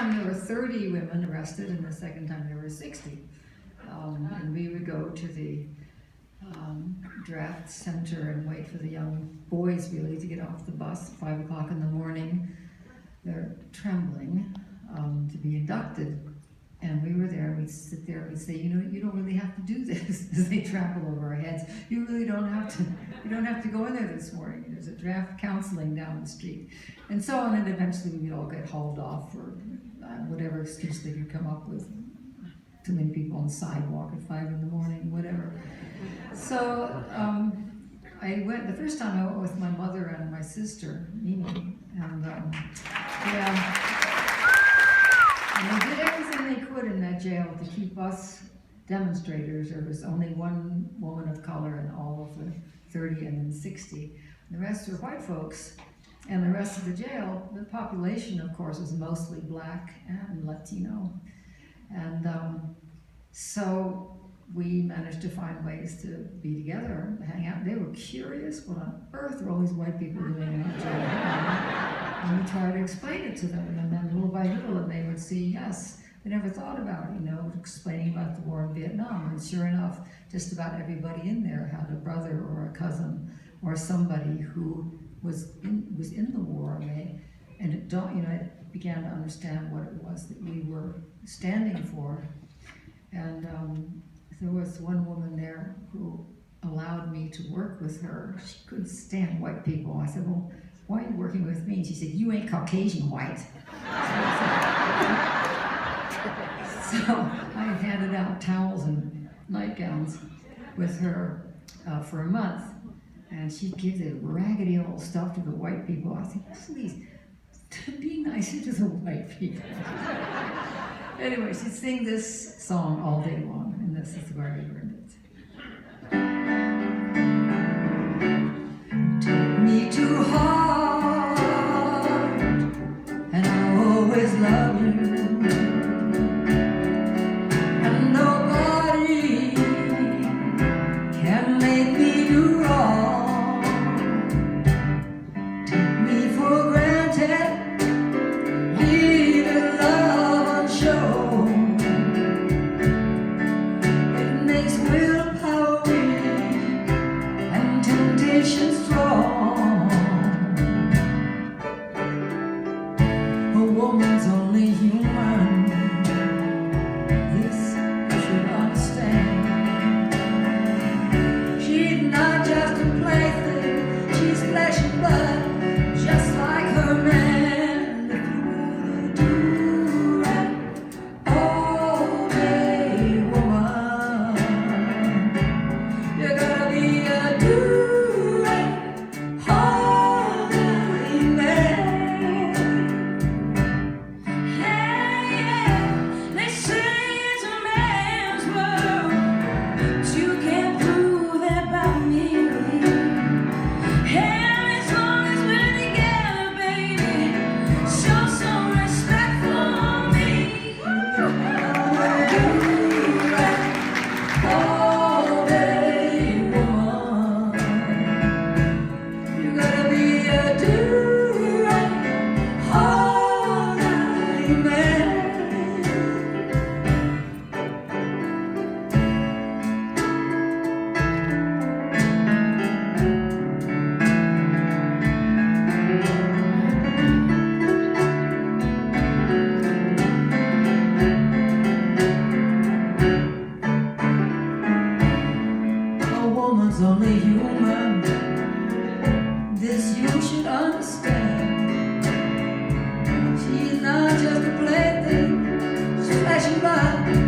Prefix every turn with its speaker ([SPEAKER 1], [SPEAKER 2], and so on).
[SPEAKER 1] time there were 30 women arrested, and the second time there were 60. And we would go to the draft center and wait for the young boys really to get off the bus at 5 o'clock in the morning. They're trembling to be inducted. And we were there, we'd sit there, and we'd say, you know, you don't really have to do this, as they trample over our heads. You really don't have to go in there this morning. There's a draft counseling down the street. And so on, and eventually we would all get hauled off for whatever excuse they could come up with. Too many people on the sidewalk at 5 in the morning, whatever. So I went, the first time I went with my mother and my sister, Mimi, and and they did everything they could in that jail to keep us demonstrators. There was only one woman of color in all of the 30 and then 60. The rest were white folks. And the rest of the jail, the population, of course, was mostly black and Latino. And so we managed to find ways to be together, hang out. They were curious, what on earth are all these white people doing in our jail? And we tried to explain it to them, and then little by little, and they would see, yes, they never thought about, explaining about the war in Vietnam. And sure enough, just about everybody in there had a brother or a cousin or somebody who was in the war, and it began to understand what it was that we were standing for. And there was one woman there who allowed me to work with her. She couldn't stand white people. I said, well, why are you working with me? And she said, you ain't Caucasian white. So I handed out towels and nightgowns with her for a month. And she'd give the raggedy old stuff to the white people. I think, please, be nicer to the white people. Anyway, she'd sing this song all day long, and this is where I learned it. Take me to heart, and I'll always love you. And nobody can make me do wrong. Take me for granted. Only human, this you should understand. She's not just a plaything, she's flashing by.